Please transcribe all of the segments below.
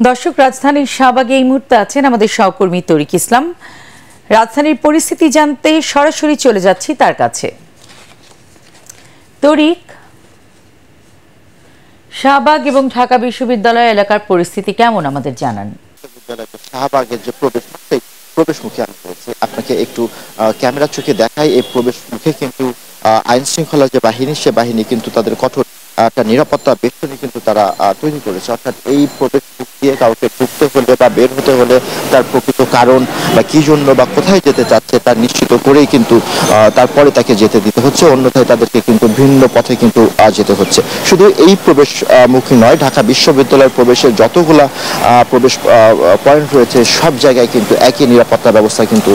দর্শক, রাজধানীর শাহবাগে এই মুহূর্তে আছেন আমাদের সহকর্মী তরিক ইসলাম। রাজধানীর পরিস্থিতি জানতে সরাসরি চলে যাচ্ছি তার কাছে। তরিক, শাহবাগ এবং ঢাকা বিশ্ববিদ্যালয় এলাকার পরিস্থিতি কেমন আমাদের জানান। শাহবাগের যে প্রবেশ মুখে আমি বলছি আপনাকে একটু ক্যামেরা চোখে দেখাই। এই প্রবেশ মুখে কিন্তু আইন শৃঙ্খলা যে বাহিনী, সে বাহিনী কিন্তু তাদের কঠোর একটা নিরাপত্তা বেষ্টনী কিন্তু তারা তৈরি করেছে। অর্থাৎ এই প্রবেশ মুখ দিয়ে কাউকে ঢুকতে হলে বা বের হতে হলে তার প্রকৃত কারণ বা কি জন্য বা কোথায় যেতে চাচ্ছে তা নিশ্চিত করেই কিন্তু তারপরে তাকে যেতে দিতে হচ্ছে, অন্যথায় তাদেরকে কিন্তু ভিন্ন পথে কিন্তু যেতে হচ্ছে। শুধু এই প্রবেশ মুখী নয়, ঢাকা বিশ্ববিদ্যালয়ের প্রবেশের যতগুলা প্রবেশ পয়েন্ট রয়েছে সব জায়গায় কিন্তু একই নিরাপত্তা ব্যবস্থা কিন্তু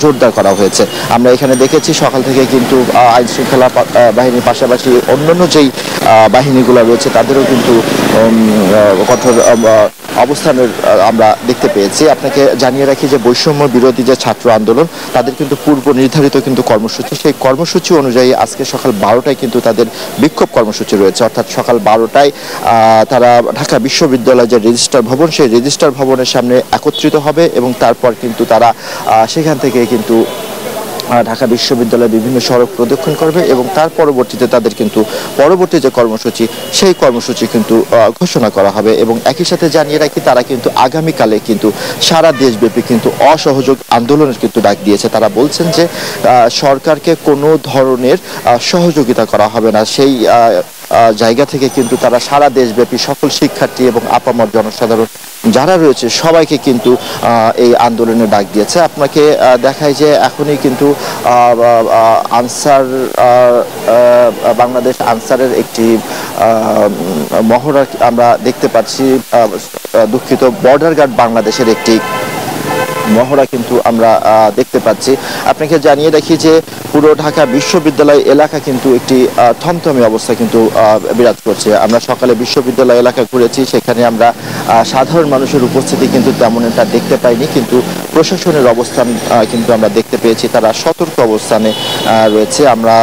জোরদার করা হয়েছে। আমরা এখানে দেখেছি সকাল থেকে কিন্তু আইন শৃঙ্খলা বাহিনীর পাশাপাশি অন্যান্য যেই বাহিনীগুলো রয়েছে তাদেরও কিন্তু কঠোর অবস্থানের আমরা দেখতে পেয়েছি। আপনাকে জানিয়ে রাখি যে বৈষম্য বিরোধী যে ছাত্র আন্দোলন, তাদের কিন্তু পূর্ব নির্ধারিত কিন্তু কর্মসূচি, সেই কর্মসূচি অনুযায়ী আজকে সকাল 12টায় কিন্তু তাদের বিক্ষোভ কর্মসূচি রয়েছে। অর্থাৎ সকাল 12টায় তারা ঢাকা বিশ্ববিদ্যালয়ের যে রেজিস্ট্রার ভবন, সেই রেজিস্ট্রার ভবনের সামনে একত্রিত হবে এবং তারপর কিন্তু তারা সেখান থেকে কিন্তু ঢাকা বিশ্ববিদ্যালয়ের বিভিন্ন সড়ক প্রদক্ষিণ করবে এবং তার পরবর্তীতে তাদের কিন্তু পরবর্তী যে কর্মসূচি, সেই কর্মসূচি কিন্তু ঘোষণা করা হবে। এবং একই সাথে জানিয়ে রাখি তারা কিন্তু আগামীকালে কিন্তু সারা দেশব্যাপী কিন্তু অসহযোগ আন্দোলনের কিন্তু ডাক দিয়েছে। তারা বলছেন যে সরকারকে কোনো ধরনের সহযোগিতা করা হবে না। সেই জায়গা থেকে কিন্তু তারা সারা দেশব্যাপী সকল শিক্ষার্থী এবং আপামর জনসাধারণ যারা রয়েছে সবাইকে কিন্তু এই আন্দোলনে ডাক দিয়েছে। আপনাকে দেখায় যে এখনই কিন্তু আনসার বাংলাদেশ আনসারের একটি মহড়া আমরা দেখতে পাচ্ছি, দুঃখিত, বর্ডার গার্ড বাংলাদেশের একটি মহড়া কিন্তু আমরা দেখতে পাচ্ছি। আপনাকে জানিয়ে রাখি যে পুরো ঢাকা বিশ্ববিদ্যালয় এলাকা কিন্তু একটি থমথমে অবস্থা কিন্তু বিরাজ করছে। আমরা সকালে বিশ্ববিদ্যালয় এলাকা ঘুরেছি, সেখানে আমরা সাধারণ মানুষের উপস্থিতি কিন্তু তেমন একটা দেখতে পাইনি, কিন্তু প্রশাসনের অবস্থান কিন্তু আমরা দেখতে পেয়েছি। তারা সতর্ক অবস্থানে রয়েছে। আমরা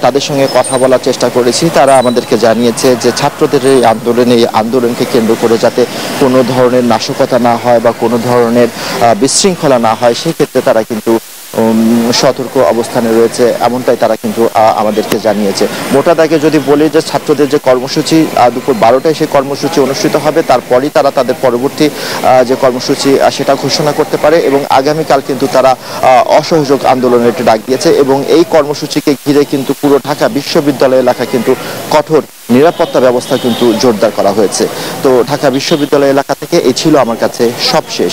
তাদের সঙ্গে কথা বলার চেষ্টা করেছি। তারা আমাদেরকে জানিয়েছে যে ছাত্রদের এই আন্দোলনকে কেন্দ্র করে যাতে কোনো ধরনের নাশকতা না হয় বা কোনো ধরনের বিশৃঙ্খলা না হয়, সেক্ষেত্রে তারা কিন্তু সতর্ক অবস্থানে রয়েছে, এমনটাই তারা কিন্তু আমাদেরকে জানিয়েছে। মোটা দাগে যদি বলি যে ছাত্রদের যে কর্মসূচি দুপুর 12টায় সেই কর্মসূচি অনুষ্ঠিত হবে, তারপরই তারা তাদের পরবর্তী যে কর্মসূচি সেটা ঘোষণা করতে পারে এবং আগামীকাল কিন্তু তারা অসহযোগ আন্দোলনের একটি ডাক দিয়েছে এবং এই কর্মসূচিকে ঘিরে কিন্তু পুরো ঢাকা বিশ্ববিদ্যালয় এলাকা কিন্তু কঠোর নিরাপত্তা ব্যবস্থা কিন্তু জোরদার করা হয়েছে। তো ঢাকা বিশ্ববিদ্যালয় এলাকা থেকে এই ছিল আমার কাছে সবশেষ।